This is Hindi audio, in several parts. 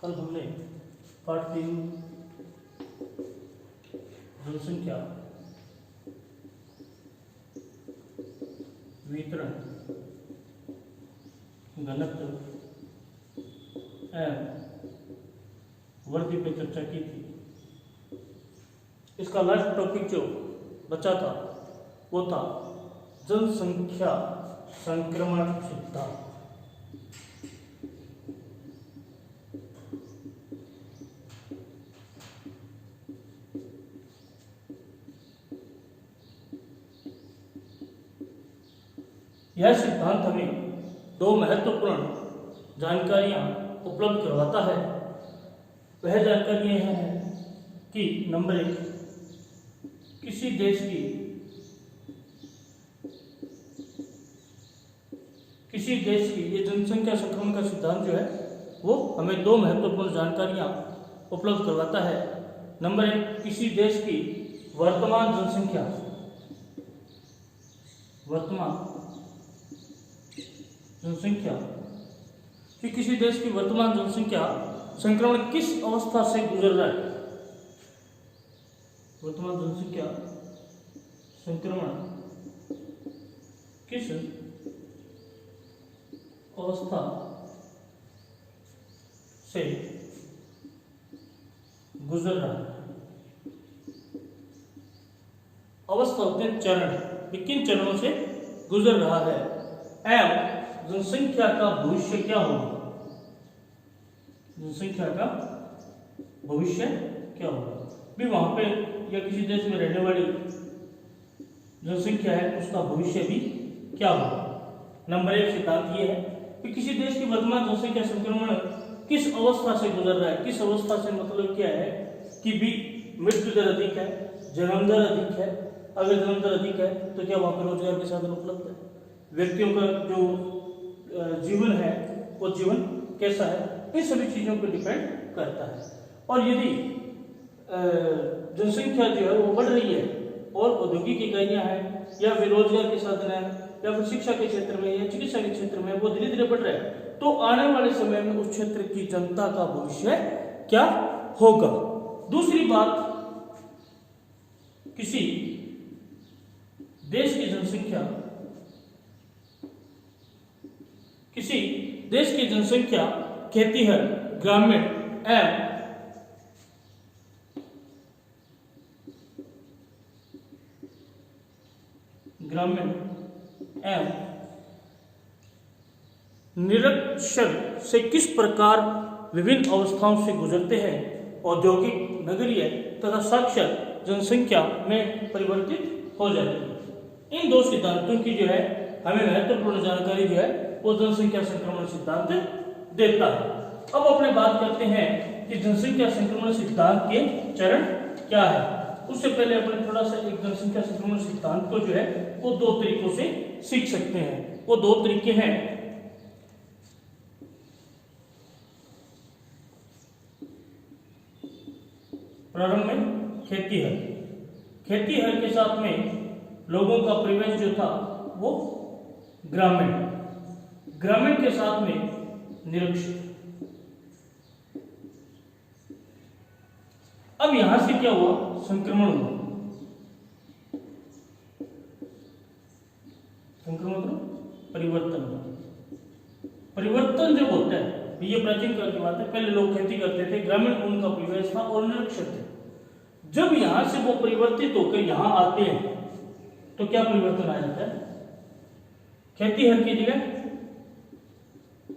कल हमने पार्ट 3 जनसंख्या वितरण घनत्व एवं वृद्धि पर चर्चा की थी। इसका लास्ट टॉपिक जो बचा था वो था जनसंख्या संक्रमण सिद्धांत। यह सिद्धांत हमें दो महत्वपूर्ण जानकारियां उपलब्ध करवाता है। वह जानकारियां यह है कि नंबर 1, किसी देश की ये जनसंख्या संक्रमण का सिद्धांत जो है वो हमें दो महत्वपूर्ण जानकारियां उपलब्ध करवाता है। नंबर 1, किसी देश की वर्तमान जनसंख्या कि किसी देश की वर्तमान जनसंख्या संक्रमण किस अवस्था से गुजर रहा है। वर्तमान जनसंख्या संक्रमण किस अवस्था से गुजर रहा है। अवस्था होते हैं चरण, किन चरणों से गुजर रहा है एवं जनसंख्या का भविष्य क्या होगा। जनसंख्या का भविष्य क्या होगा भी वहां पे या किसी देश में रहने वाली जनसंख्या है उसका भविष्य भी क्या होगा। नंबर 1 सिद्धांत ये है कि किसी देश की वर्तमान जनसंख्या संक्रमण किस अवस्था से गुजर रहा है। किस अवस्था से मतलब क्या है कि भी मृत्यु दर अधिक है, जन्म दर अधिक है। अगर जन्म दर अधिक है तो क्या वहां पर रोजगार के साधन उपलब्ध है, व्यक्तियों का जो जीवन है वो जीवन कैसा है, इन सभी चीजों पर डिपेंड करता है। और यदि जनसंख्या जो है वो बढ़ रही है और औद्योगिक इकाइयां हैं या फिर रोजगार के साधन है या फिर शिक्षा के क्षेत्र में या चिकित्सा के क्षेत्र में वो धीरे धीरे बढ़ रहा है तो आने वाले समय में उस क्षेत्र की जनता का भविष्य क्या होगा। दूसरी बात, किसी देश की जनसंख्या खेतीहर, ग्रामीण एवं निरक्षर से किस प्रकार विभिन्न अवस्थाओं से गुजरते हैं, औद्योगिक, नगरीय तथा साक्षर जनसंख्या में परिवर्तित हो जाती है। इन दो सिद्धांतों की जो है हमें महत्वपूर्ण जानकारी जो है वो जनसंख्या संक्रमण सिद्धांत देता है। अब अपने बात करते हैं कि जनसंख्या संक्रमण सिद्धांत के चरण क्या है। उससे पहले अपने थोड़ा सा एक जनसंख्या संक्रमण सिद्धांत को जो है वो दो तरीकों से सीख सकते हैं। वो दो तरीके हैं, प्रारंभ में खेतीहर के साथ में लोगों का परिवेश जो था वो ग्रामीण के साथ में निरक्षर। अब यहां से क्या हुआ, संक्रमण हुआ। परिवर्तन जब होता है, ये प्राचीन काल की बात है, पहले लोग खेती करते थे, ग्रामीण उनका परिवेश था और निरक्षर थे। जब यहां से वो परिवर्तित होकर यहां आते हैं तो क्या परिवर्तन आ जाता है, खेतीहर की जगह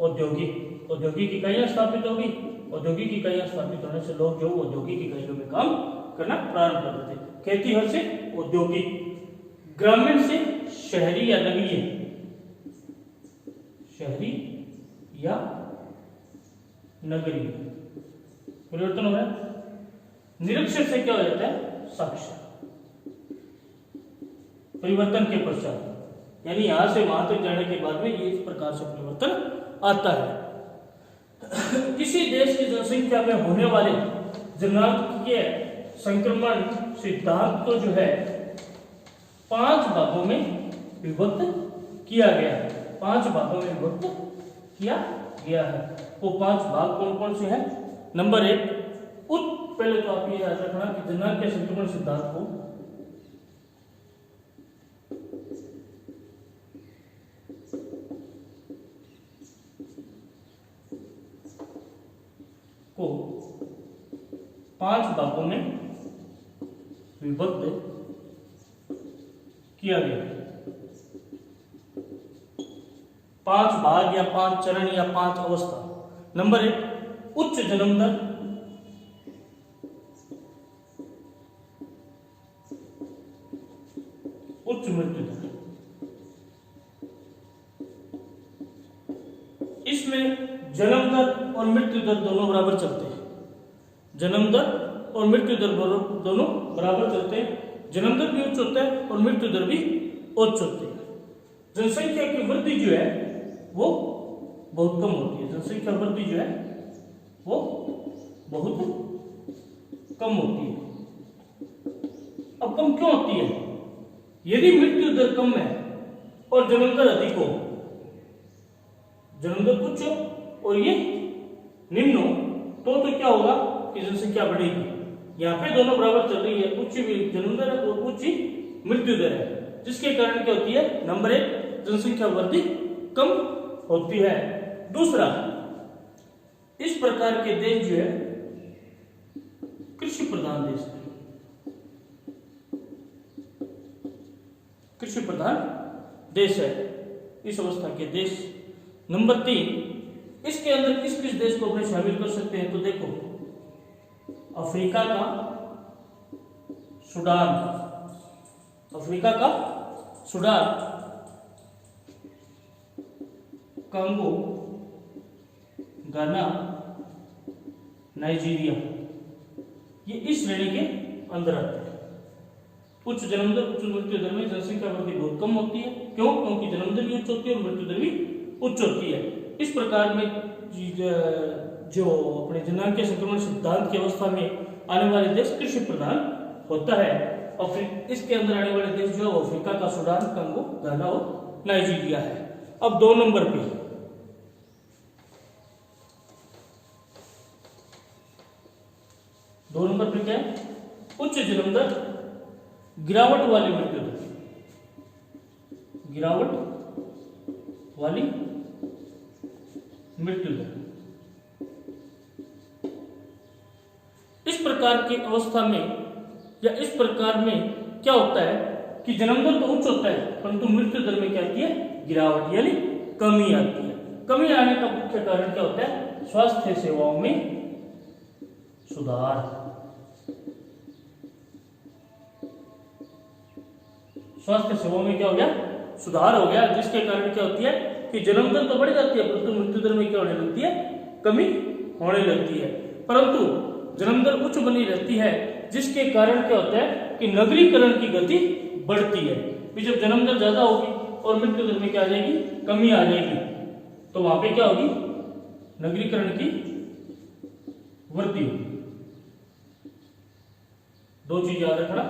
औद्योगिक इकाइयां स्थापित होगी। औद्योगिक इकाइयां स्थापित होने से लोग जो औद्योगिक इकाइयों में काम करना प्रारंभ करते थे। खेतीहर से औद्योगिक, ग्रामीण से शहरी या नगरीय परिवर्तन हो रहा है। निरक्षर से क्या हो जाता है, साक्षर। परिवर्तन के पश्चात यानी यहां से वहां तक जाने के बाद में ये इस प्रकार से परिवर्तन आता है। किसी देश की जनसंख्या में होने वाले जनांकीय संक्रमण सिद्धांत को जो है 5 भागों में विभक्त किया गया है। 5 भागों में विभक्त किया गया है। वो 5 भाग कौन कौन से हैं, नंबर 1, पहले तो आप ये याद रखना कि जनांकीय संक्रमण सिद्धांत को 5 भागों में विभक्त किया गया। 5 भाग या 5 चरण या 5 अवस्था। नंबर 1, उच्च जन्म दर, उच्च मृत्यु दर। इसमें जन्म दर और मृत्यु दर दोनों बराबर चलते हैं। जन्म दर और मृत्यु दर दोनों बराबर चलते हैं। जन्म दर भी उच्च होता है और मृत्यु दर भी उच्च होती है। जनसंख्या की वृद्धि जो है वो बहुत कम होती है। जनसंख्या वृद्धि जो है वो बहुत कम होती है। अब कम क्यों होती है? यदि मृत्यु दर कम है और जन्म दर अधिक हो, जन्म दर उच्च हो और ये निम्न हो, तो क्या होगा कि जनसंख्या बढ़ेगी। यहाँ पे दोनों बराबर चल रही है, उच्च जन्म दर है और उच्च मृत्यु दर है, जिसके कारण क्या होती है? नंबर 1, जनसंख्या वृद्धि कम होती है। दूसरा, इस प्रकार के देश जो है कृषि प्रधान देश है। कृषि प्रधान देश है इस अवस्था के देश। नंबर 3, इसके अंदर किस किस देश को अपने शामिल कर सकते हैं? तो देखो, अफ्रीका का सूडान, अफ्रीका का सूडान, कांगो, गाना, नाइजीरिया, ये इस श्रेणी के अंदर आते हैं। उच्च जन्म दर उच्च मृत्यु दर में जनसंख्या वृद्धि बहुत कम होती है। क्यों? क्योंकि जन्म दर भी उच्च होती है और मृत्यु दर भी उच्च होती है। इस प्रकार में जो अपने जनांकीय संक्रमण सिद्धांत की अवस्था में आने वाले देश कृषि प्रधान होता है। और फिर इसके अंदर आने वाले देश जो है अफ्रीका का सूडान, कंगो, गाना और नाइजीरिया है। अब 2 नंबर पे क्या है? उच्च जन्म दर, गिरावट वाली मृत्यु दर, गिरावट वाली मृत्यु दर। इस प्रकार की अवस्था में या इस प्रकार में क्या होता है कि जन्म दर तो उच्च होता है परंतु मृत्यु दर में क्या आती है? गिरावट यानी कमी आती है। कमी आने का मुख्य कारण क्या होता है? स्वास्थ्य सेवाओं में सुधार। स्वास्थ्य सेवाओं में क्या हो गया? सुधार हो गया, जिसके कारण क्या होती है कि जन्म दर तो बढ़ जाती है परंतु मृत्यु दर में क्या होने लगती है? कमी होने लगती है। परंतु जन्म दर उच्च बनी रहती है, जिसके कारण क्या होता है कि नगरीकरण की गति बढ़ती है। जब जन्म दर ज्यादा होगी और मृत्यु दर में क्या आ जाएगी? कमी आ जाएगी, तो वहां पे क्या होगी? नगरीकरण की वृद्धि होगी। 2 चीज याद रखना।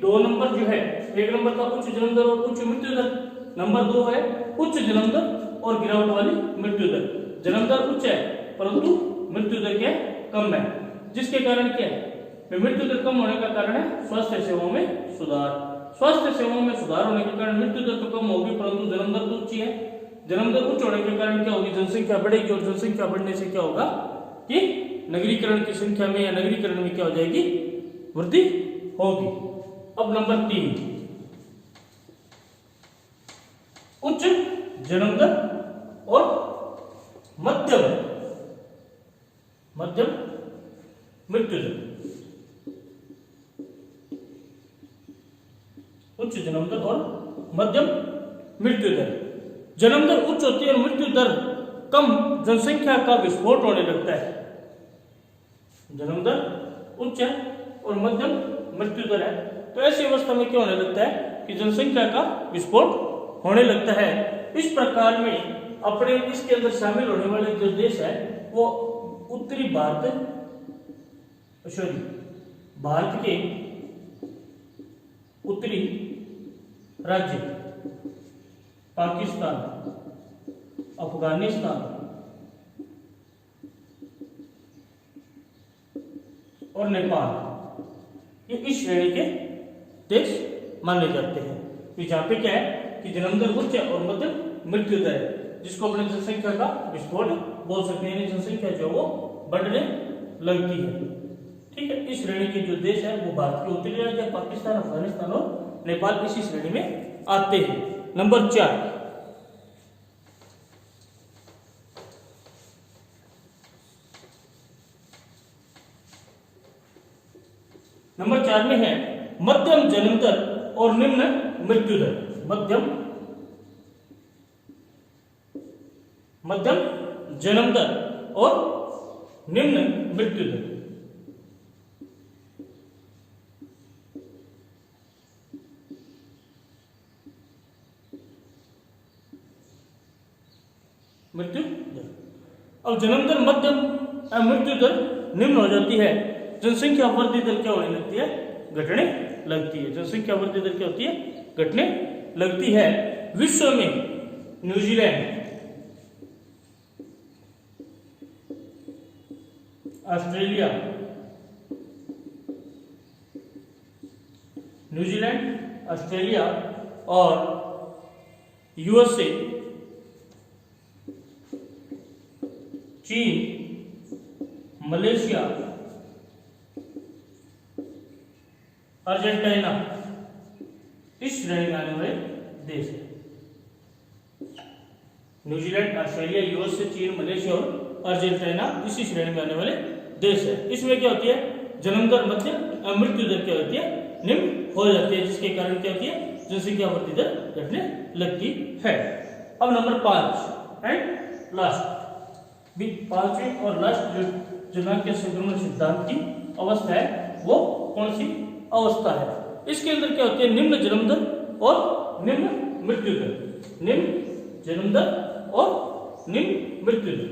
2 नंबर जो है, 1 नंबर का उच्च जन्म दर और उच्च मृत्यु दर, नंबर 2 है उच्च जन्म दर और गिरावट वाली मृत्यु दर। जन्म दर उच्च है परंतु मृत्यु दर क्या है? कम है, जिसके कारण क्या है? मृत्यु दर कम होने का कारण है स्वास्थ्य सेवाओं में सुधार। स्वास्थ्य सेवाओं में सुधार होने के कारण मृत्यु दर तो कम होगी परंतु जन्म दर तो उच्च है। जन्म दर उच्च होने के कारण क्या होगी? जनसंख्या बढ़ेगी और जनसंख्या बढ़ने से क्या होगा कि नगरीकरण की संख्या में या नगरीकरण में क्या हो जाएगी? वृद्धि होगी। अब नंबर 3, उच्च जन्म दर और मध्यम मृत्यु दर। उच्च जन्म दर और मध्यम मृत्यु दर। जन्म दर उच्च होती है और मृत्यु दर कम, जनसंख्या का विस्फोट होने लगता है। जन्म दर उच्च है और मध्यम मृत्यु दर है, तो ऐसी अवस्था में क्या होने लगता है कि जनसंख्या का विस्फोट होने लगता है। इस प्रकार में अपने इसके अंदर शामिल होने वाले जो देश है वो उत्तरी भारत के उत्तरी राज्य पाकिस्तान, अफगानिस्तान, और नेपाल, ये इस श्रेणी के देश माने जाते हैं। तो यहाँ पे क्या है कि जन्म दर उच्च और मध्यम मृत्यु दर है, जिसको अपने जनसंख्या का विस्फोट बोल सकते हैं। जनसंख्या जो है वो बढ़ने लगती है। ठीक है, इस श्रेणी के जो देश है वो भारत के उत्तरी राज्य, पाकिस्तान, अफगानिस्तान और नेपाल इसी श्रेणी में आते हैं। नंबर 4, नंबर 4 में है मध्यम जन्म दर और निम्न मृत्यु दर। मध्यम जन्म दर और निम्न मृत्यु दर। मृत्यु दर, अब जन्म दर मध्यम मृत्यु दर निम्न हो जाती है, जनसंख्या वृद्धि दर क्या होने लगती है, घटने लगती है। जनसंख्या वृद्धि दर क्या होती है, घटने लगती है। विश्व में न्यूजीलैंड, ऑस्ट्रेलिया, ऑस्ट्रेलिया और यूएसए, चीन, मलेशिया, अर्जेंटीना इस श्रेणी में आने वाले देश है। न्यूजीलैंड, ऑस्ट्रेलिया, यूएसए, चीन, मलेशिया और अर्जेंटीना इसी श्रेणी में आने वाले देश है। इसमें क्या होती है, जन्म दर मध्य, मृत्यु दर क्या होती है, निम्न हो जाती है, जिसके कारण क्या होती है, जनसंख्या वृद्धि दर घटने लगती है। अब नंबर 5 एंड लास्ट, 5वीं और लास्ट जो जनांकीय संक्रमण सिद्धांत की अवस्था है वो कौन सी अवस्था है? इसके अंदर क्या होती है, निम्न जन्म दर और निम्न मृत्यु दर। निम्न जन्म दर और निम्न मृत्यु दर।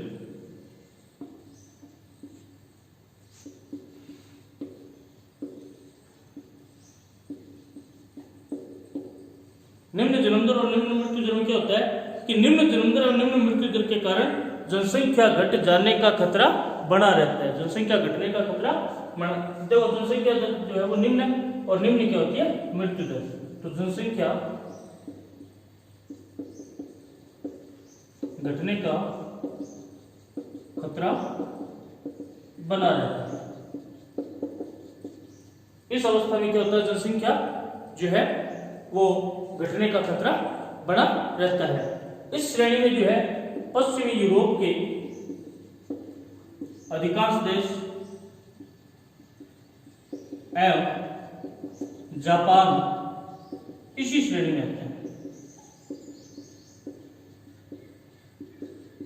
निम्न जन्म दर और निम्न मृत्यु दर में क्या होता है कि निम्न जन्म दर और निम्न मृत्यु दर के कारण जनसंख्या घट जाने का खतरा बना रहता है। जनसंख्या घटने का खतरा देखो, जनसंख्या दर जो है वो निम्न है और निम्न क्या होती है, मृत्यु दर। तो जनसंख्या घटने का खतरा बना रहता है। इस अवस्था में क्या होता है, जनसंख्या जो है वो घटने का खतरा बना रहता है। इस श्रेणी में जो है पश्चिमी यूरोप के अधिकांश देश एवं जापान इसी श्रेणी में आते हैं।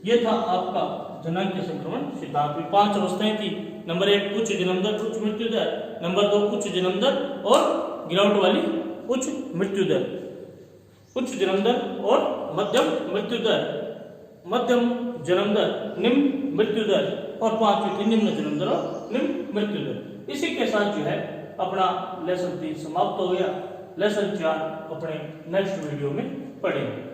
यह था आपका जनांकीय संक्रमण सिद्धांत में 5 अवस्थाएं थी। नंबर 1 उच्च जन्म दर, उच्च मृत्यु दर। नंबर 2 उच्च जन्म दर और गिरावट वाली उच्च मृत्यु दर। उच्च जन्म दर और मध्यम मृत्यु दर, मध्यम जन्म दर, निम्न मृत्यु दर और 5वीं थी निम्न जन्म दर और निम्न मृत्यु दर। इसी के साथ जो है अपना लेसन 3 समाप्त हो गया। लेसन 4 अपने नेक्स्ट वीडियो में पढ़ेंगे।